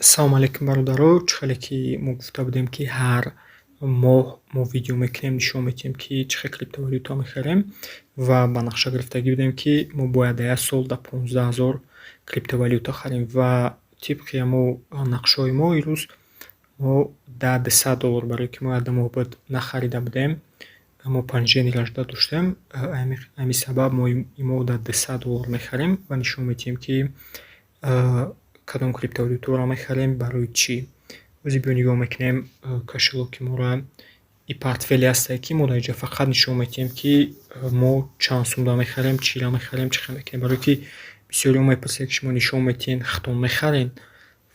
Ассалому алайкум бародаро. Чӣ хеле ки мо гуфта будем ки ҳар моҳ мо видео мекунем, нишон медиҳем ки чӣ хел криптовалюта мехарем ва ба нақша гирифтагӣ будем ки мо бояд дар як сол дар 15 000 криптовалюта харем ва тибқи ҳамо нақшаҳои мо ирӯз мо дар $200 барое ки мо як моҳ буд нахарида будем, мо панҷени ражда доштем. Ҳамин сабаб мо имо дар $200 мехарем ва нишон медиҳем ки кадом криптовалютаро мехарем, барои чӣ. Ҳозир биё нигоҳ мекунем кошелоки моро. И портфели ҳастае ки мо дар инҷа фақат нишон медиҳем ки мо чанд сумда мехарем, чиро мехарем, чӣ хел мекунем. Барое ки бисёриҳо мепурсед ки шумо нишон медиҳед хатон мехарен.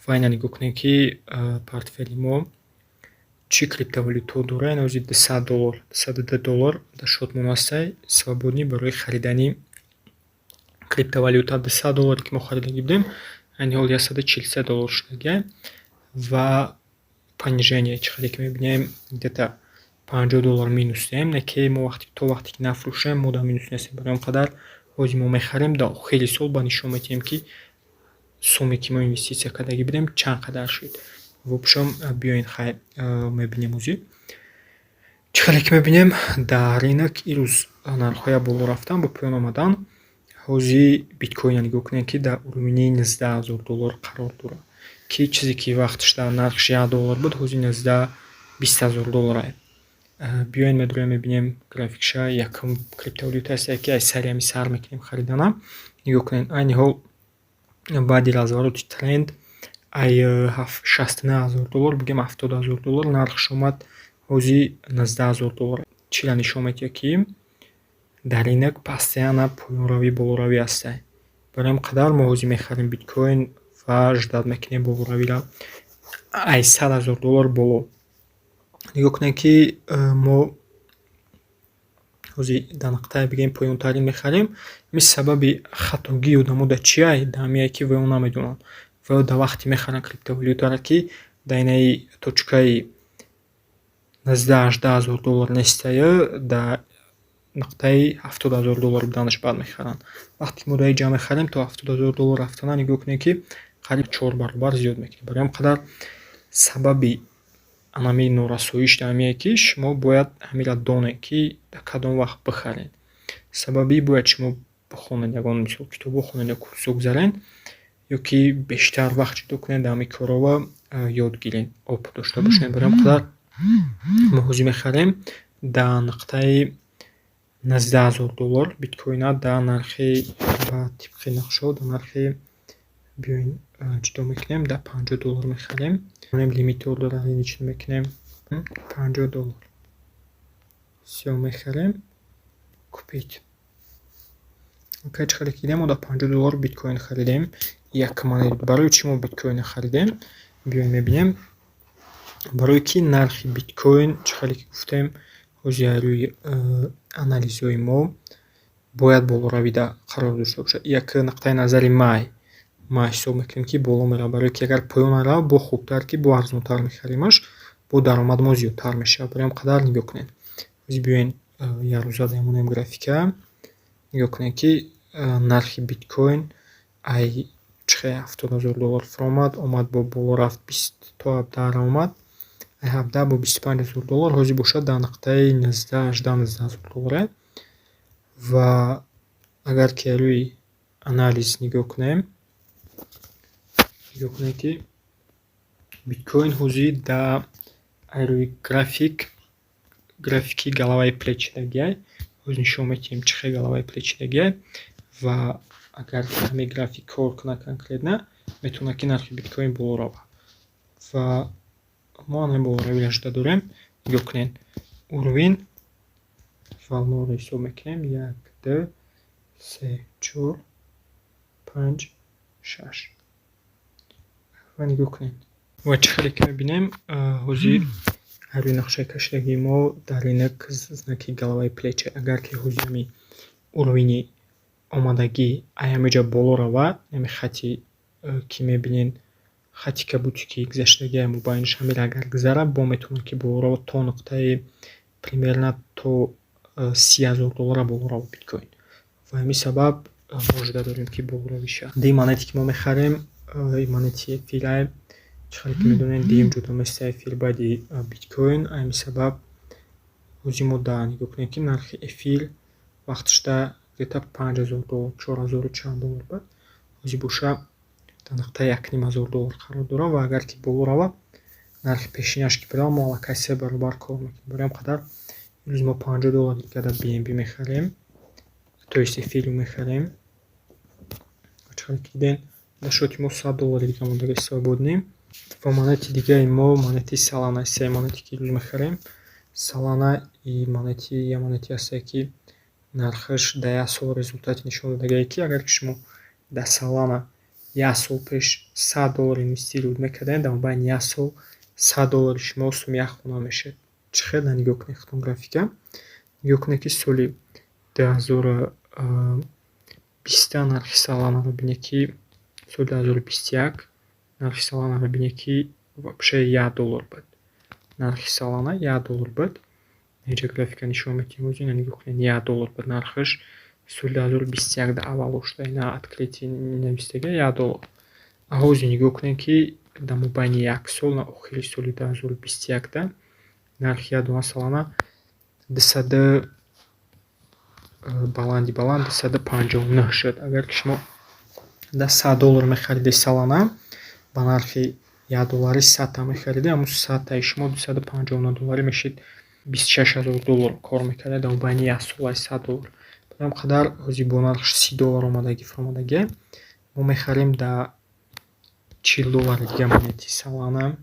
Ва ина нигоҳ кунем ки портфели мо чӣ криптовалютаҳо дорад. Ҳозир $200 дар шодмон ҳастае, свободӣ барои харидани криптовалюта. $200 ки мо харидагӣ будем, айни ҳол $143 шудагия ва понижение чӣ хеле ки мебинем где-то $50 минус дем, не ки мо то вақте ки нафурӯшем мо дар минус нестем. Барои ҳам қадар ҳозир мо мехарем, дар охири сол ба нишон медиҳем ки суме ки мо инвеститсия кардагӣ будем чанд қадар шуд. Вобшам биёед хай мебинем ҳозир чӣ хеле ки мебинем дар ринок ирӯз нархҳоя боло рафтан, ба поён омадан. Ҳозир биткоинро нигоҳ кунем ки дар уровни $19,000 қарор дорад, ки чизе ки вақташ дар нархш $1 буд, ҳозир назда $20,000 аст. Биёед медурем мебинем графикша якум криптовалюта ҳастае ки аз сари ҳамин сар мекунем харидана. Нигоҳ кунед, айни ҳол баъди развороти тренд ай $69,000 бигем $70,000 нархш омад, ҳозир $19,000. Чиро нишон медиҳад ки дар ринок постоянно поёнравӣ болоравӣ ҳастае. Барои ҳам қадар мо ҳозир мехарем биткоин ва ждат мекунем болоравиро ай $100,000 боло. Нигоҳ кунем ки мо ҳозир дар нуқтаи бигем поёнтарин мехарем. ҳамин сабаби хатогии одамо дар чия? Дар ҳамие ки ваё намедонанд. Ваё дар вақте мехаранд криптовалютаро ки дар инаи точкаи $18,000 нестая, дар нуқтаи $70,000 буданаш баъд мехаранд. Вақте ки мо дар инҷа мехарем, то $70,000 рафтана нигоҳ кунем ки қариб 4 баробар зиёд мекунем. Барои ҳам қадар сабаби ҳамин норасоиш дар ҳамие ки шумо бояд ҳамиро донед ки дар кадом вақт бихаред. Сабаби бояд шумо бихонед, ягон мисол китобо хонед ё курсо гузаред, ё ки бештар вақт ҷудо кунед дар ҳамин корҳо ва ёд гиред, оп дошта бошед. Барои ҳам қадар мо ҳозир мехарем дар нуқтаи $19,000 биткоина дар нархи ба тибқи нақшаҳо дар нархи биёед ҷудо мекунем дар $50 мехарем. Лимити ордераро чӣ мекунем? $50. Всё мехарем. Купить. Окей, чӣ хеле ки дем мо дар $50 биткоин харидем. Як монет. Барои чӣ мо биткоин харидем? Биёед мебинем. Барое ки нархи биткоин чӣ хеле ки гуфтем ҳозир аз рӯи анализҳои мо бояд болоравида қарор дошта бошад. Як нуқтаи назари май ҳисоб мекунем ки боло меравад. Барое ки агар поён рав бо хубтар ки бо арзонтар мехаремаш, бо даромад мо зиёдтар мешавад. Барои ҳам қадар нигоҳ кунед. Ҳозир биёед як рӯза демонем графика. Нигоҳ кунед ки нархи биткоин ай чӣ хел $70,000 фаромад, омад бо боло рафт 20 то 17 омад. Ай 17 бо $25,000 ҳозир бошад дар нуқтаи 18-19,000. Ва агар ки аз рӯи анализ нигоҳ кунем ки биткоин ҳозир дар аз рӯи графики галаваи печидагия ҳозир нишон медиҳем чӣ хел галаваи печидагия ва агар ҳамин график кор кунад конкретно, метавонад ки нархи биткоин боло равад. Ва мо ҳамин болоравиро жда дорем. Нигоҳ кунед уровень валноро ҳисоб мекунем 1 2 3 4 5 6 ва нигоҳ кунед. Ва чӣ хеле ки мебинем ҳозир аз рӯи нақшаи кашидагии мо дар ринок знаки галаваи плеча. Агар ки ҳозир ҳамин уровни омадагӣ аз ҳаминҷа боло равад, ҳамин хати ки мебинед, хати кабуте ки гузаштагия мубайнаш ҳамиро агар гузарад, бо метавонад ки боло равад то нуқтаи примерно то $30,000 боло равад биткоин. Ва ҳамин сабаб мо жда дорем ки болоравӣ шавад. Ди монете ки мо мехарем, монети филай чихеле ки медонем дим ҷудо меса эфир баъди биткоин. Ҳамин сабаб ҳозир мо да нигоҳ кунем ки нархи эфир вақташда где-то $5000, $4000 чанд доллар буд. ҳозир боша дар нуқтаи $1500 қарор дорад ва агар ки боло равад нархи пешиняш ки будам мо аллакай 3 баробар кор мекунем. Барои ҳам қадар имрӯз мо $50 дига дар BNB мехарем, то есть эфириум мехарем. чихеле ки дидем дар шоти мо $100 дига мо дар истифода будем. ва монети дигаи мо монети Solana, се монети ки имрӯз мехарем. Solana и монети я монети ҳастае ки нархаш дар як сол результати нишон додагае ки агар ки шумо дар Solana як сол пеш $100 инвестируд мекардем, дар мобайни як сол $100 шумо сум як хона мешавад. Чӣ хел нигоҳ кунед худтон графика. Нигоҳ кунед ки соли 2020 нархи Solana-ро бинед ки соли 2021 нархи Solana-ро бинед ки вообще $1 буд. Нархи Solana $1 буд. Инҷа графика нишон метиҳем. Озӣ нигоҳ кунед $1 буд нархаш соли 2021 дар аввалошда ина откритии навистага $1. А ҳозир нигоҳ кунед ки дар мобайни як сол на охири соли 2021 нархи як дона Solana баланди $259 шуд. Агар ки шумо дар $100 мехариде Solana ба нархи $1 100 мехариде, ҳамун 100 шумо $259 мешид. $26000 кор мекарда дар мобайни як сол аз $100. Барои ҳам қадар ҳозир бо нархи $30 омадаги фаромадаги мо мехарем дар $40 дига монети Solana.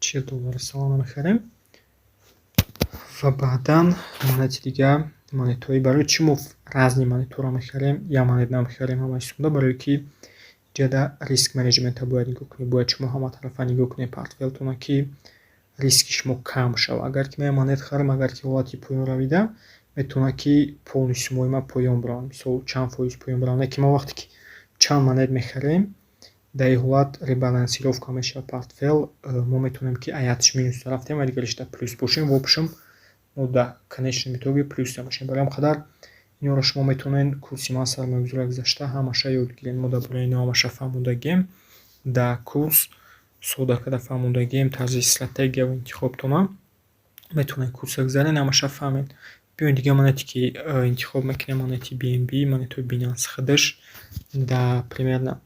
$40 Solana мехарем. ва баъдан монети дига монетҳои барои чӣ мо разни монетҳоро мехарем, як монет намехарем ҳамаи сумда, барое ки ҷа дар риск менеҷмента бояд нигоҳ кунед. Бояд шумо ҳама тарафа нигоҳ кунед портфелтона ки риски шумо кам шавад. Агар ки ман монет харам, агар ки ҳолати поён равида метавонад ки полни сумои ман поён биравад. Мисол чанд фоиз поён биравад. Не ки мо вақте ки чанд монет мехарем дар ин ҳолат ребалансировка мешавад портфел. Мо метавонем ки аяташ минус рафтем ва дигараш дар плюс бошем, в общем мо дар конечном итоге плюсда бошем. Барои ҳам қадар инҳоро шумо метавонед курси ман сармоягузории гузашта ҳамаша ёд гиред. Мо дар бораи ино ҳамаша фаҳмондагием. Дар курс сода карда фаҳмондагием тарзи стратегия ва интихобтона. Метавонед курса гузаред, ҳамаша фаҳмед. Биёед дига монете ки интихоб мекунем монети BNB, монетаи Binance Хдш дар примерно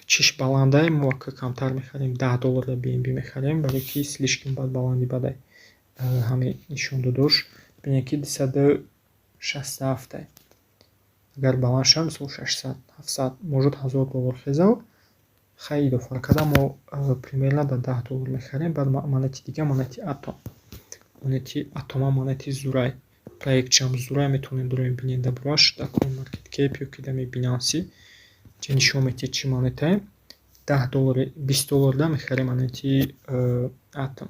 чиш баландай мо камтар мехарем $10 дар BNB мехарем, барое ки слишком бад баланди бадай ҳамин нишон додош бинед ки 267. Агар баланд шавад мисол 600 700 можад $1000 хезавад хай идофа карда мо примерно дар $10 мехарем. Баъд монети дига монети Atom. Монети Atom монети Zuray. Проектчам Zuray метавонед бирои бинед дар бураш дар CoinMarketCap ё ки дар Binance ҷа нишон метиҳад чӣ монетае. $10 $20 да мехарем монети Atom.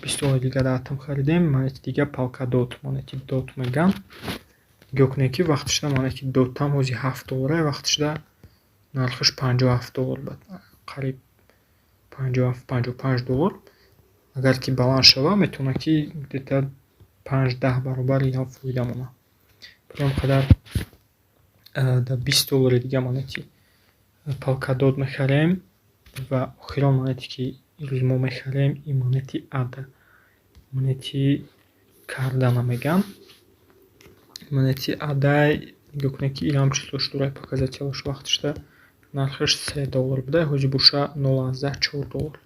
$20 дига дар Atom харидем. Монети дига Polkadot, монети Dot меган. нигоҳ кунед ки вақташда монети Dot ҳам ҳозир $7, вақташда нархаш $57 буд. Қариб $57-55. Агар ки баланд шавад метавонад ки где-то 5-10 баробари ям фоида монад. Барои ҳам қадар дар $20 дига монети Polkadot мехарем. ва охирон монете ки имрӯз мо мехарем ин монети ADA, монети Cardano меган. монети ADA нигоҳ кунед ки инам числош дорад, показателаш вақташда нархаш $3 буда, ҳозир боша $0.4.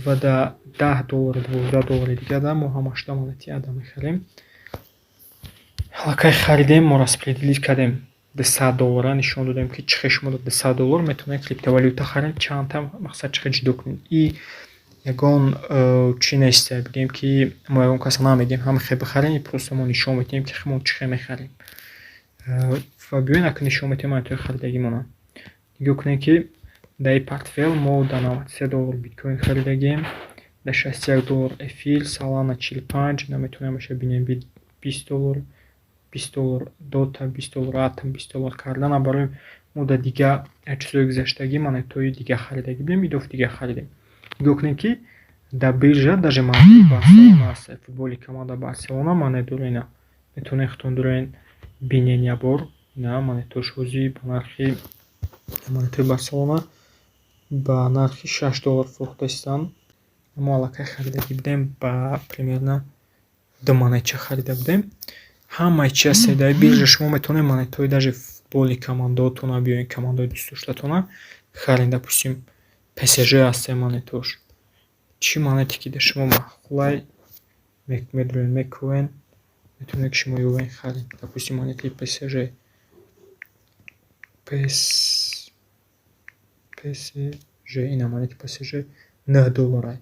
ва дар $10 $12 дига да мо ҳамашда монети ADA мехарем. аллакай харидем, мо распределит кардем $100 нишон додем ки чихе шумо дар $100 метавонед криптовалюта харед, чандта мақсад чихе ҷудо кунед. И ягон чӣ нест, бигем ки мо ягон каса намегем ҳама хе бихарем, просто мо нишон метиҳем ки мо чихе мехарем. ва биёед ака нишон метиҳем монетаи харидагимона. нигоҳ кунед ки дар ин портфел мо дар $93 биткоин харидагием, дар $61 эфир, Solana 45, наметавонем баша BNB $20, $20 Dota, $20 Atom, $20 Cardano. Барои мо дар дига чизои гузаштагӣ монетаи дига харидагӣ будем, идоф дига харидем. нигоҳ кунед ки дар биржа даже монетаи Barcelona аст, футболи команда Barcelona монет дорена. метавонед худтон дорен бинен як бор на монетошозӣ ба нархи монетои Барселона ба нархи $6 фурохта истанд. Мо аллакай харидагӣ будем ба примерно 2 монетча харида будем. Ҳамаи чи аз сайдаи биржа шумо метавонед монетаҳои даже футболи командаотона биёед, командаи дӯстдоштатона харед. Допустим PSG аст монетош. Чӣ монете ки да шумо маъқулай медроед мекӯен, метавонед ки шумо ёвен харед. Допустим монетаи PSG ина монети PSG $9.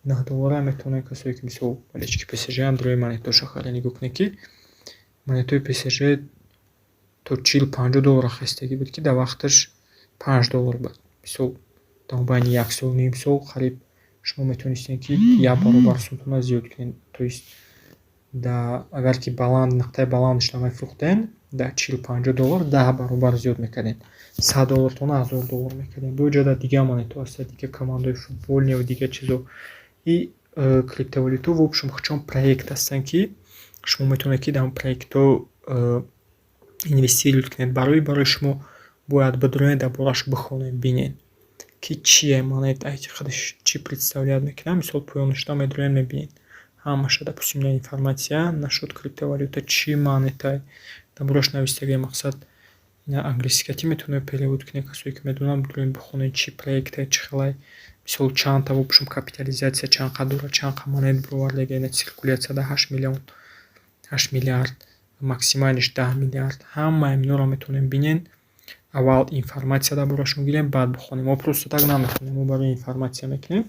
$9 метавонед касое ки мисол болечки PSG андрои монеташа харед. Нигоҳ кунед ки монетаи PSG то $40-50 хастагӣ буд ки дар вақташ $5 буд. Мисол дар байни 1 сол, ним сол қариб шумо метавонистед ки 1 баробар сомона зиёд кунед. То есть агар ки баланд нуқтаи баландаш намефурохтен дар $40-50 10 баробар зиёд мекардед. $100 то $1000 мекардед. Бо ҷада дигар монета аст, дигар командаи футболни ва дигар чизо. И криптовалюта в общем чун проект ҳастанд ки шумо метавонед ки дар он проектҳо инвестируд кунед. Барои шумо бояд бидроед дар бораш бихонед, бинед ки чие монета худаш чӣ представляет мекунад. Мисол поёнашда медроед мебинед ҳамаша, допустим информация насчет криптовалюта чӣ монетай дар бораш навистагӣ мақсад на англискати метавонед перевод кунед. Касое ки медонанд бидроед бихонед чӣ проекте чӣ хелай мисол чанда в общем капитализация чанд қадр чанд монет бировардагӣ на циркуляция да 8 миллион 8 миллиард максималиш 10 миллиард. Ҳамаи инҳоро метавонем бинем. Аввал информация дар борашон гирем, баъд бихонем. Мо просто так наметавонем, мо барои информация мекунем.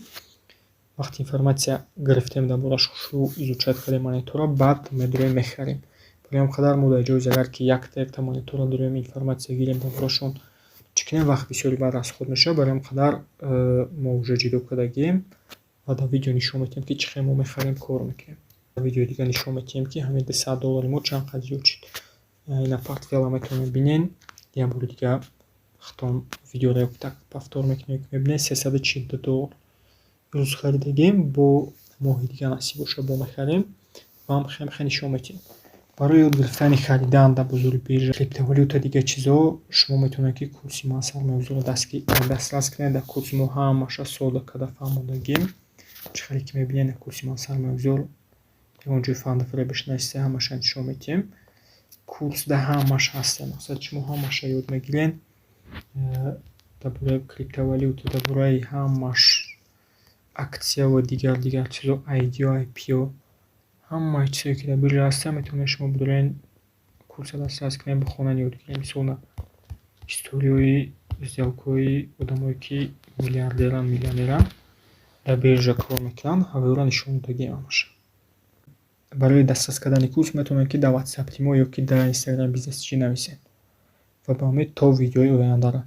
Вақти информация гирифтем дар бораш шурӯъ изучат кардем монетаро, баъд медроем мехарем. Барои ҳам қадар мо дар ҷои агар ки якта монетаро дорем информация гирем дар борашон чӣ кунем, вақт бисёри баъд расход мешавад. Барои ҳам қадар мо уже ҷидо кардагием ва дар видео нишон медиҳем ки чӣ хел мо мехарем кор мекунем. Дар видеои дигар нишон медиҳем ки ҳамин $100 мо чанд қадр зиёд шуд. Ина портфела метавонед бинен. Я бори дигар вақтон видеоро так повтор мекунем мебинед $342 рӯз харидагием, бо моҳи дигар насиб боша бо мехарем ва ҳам хем нишон медиҳем. Барои ёд гирифтани харидан дар бозори биржа криптовалюта дигар чизо шумо метавонед ки курси ман сармаёгузоро дастрас кунед. Дар курси мо ҳамаша сода карда фаҳмондагием. Чӣ хеле ки мебинед дар курси ман сармаёгузор ягон ҷои фанду фаребаш наиста ҳамаша нишон медиҳем. Курс да ҳамаша ҳаста, мақсад шумо ҳамаша ёд мегиред дар бораи криптовалюта, дар бораи ҳамаш аксия ва дигар чизо, IDO, IPO, ҳамаи чизое ки дар биржа ҳаста метавонед шумо бидорен курса дастрас кунед, бихонед, ёд гиред. Мисол историёи сделкаҳои одамое ки миллиардеран, миллионеран дар биржа кор мекунанд, ҳаворо нишон додагием ҳамаша. Барои дастрас кардани курс метавонед ки дар WhatsApp мо ё ки дар Instagram бизнес чи нависед. Ва ба умед то видеои ояндаро.